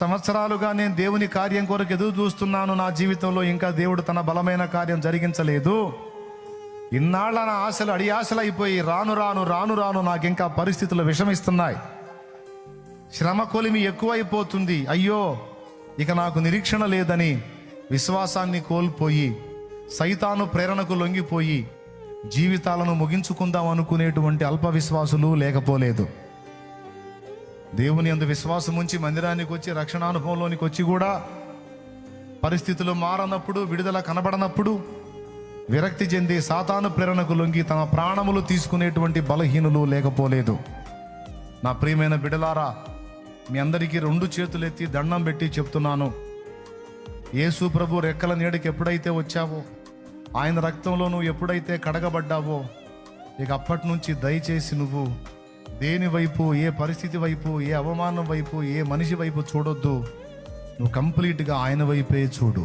సంవత్సరాలుగా నేను దేవుని కార్యం కొరకు ఎదురు చూస్తున్నాను. నా జీవితంలో ఇంకా దేవుడు తన బలమైన కార్యం జరిగించలేదు. ఇన్నాళ్ళ నా ఆశలు అడియాశలు అయిపోయి రాను రాను రాను రాను నాకు ఇంకా పరిస్థితులు విషమిస్తున్నాయి. శ్రమ కొలిమి ఎక్కువైపోతుంది. అయ్యో, ఇక నాకు నిరీక్షణ లేదని విశ్వాసాన్ని కోల్పోయి సైతాను ప్రేరణకు లొంగిపోయి జీవితాలను ముగించుకుందాం అనుకునేటువంటి అల్ప విశ్వాసులు లేకపోలేదు. దేవుని యందు విశ్వాసం ఉంచి మందిరానికి వచ్చి రక్షణానుభవంలోనికి వచ్చి కూడా పరిస్థితులు మారనప్పుడు, విడుదల కనబడనప్పుడు విరక్తి చెంది సాతాను ప్రేరణకు లొంగి తమ ప్రాణములు తీసుకునేటువంటి బలహీనులు లేకపోలేదు. నా ప్రియమైన బిడలారా, మీ అందరికీ 2 చేతులెత్తి దండం పెట్టి చెప్తున్నాను, యేసు ప్రభు రెక్కల నీడకి ఎప్పుడైతే వచ్చావో, ఆయన రక్తంలో నువ్వు ఎప్పుడైతే కడగబడ్డావో, ఇక అప్పటి నుంచి దయచేసి నువ్వు దేని వైపు, ఏ పరిస్థితి వైపు, ఏ అవమానం వైపు, ఏ మనిషి వైపు చూడొద్దు. నువ్వు కంప్లీట్గా ఆయన వైపే చూడు.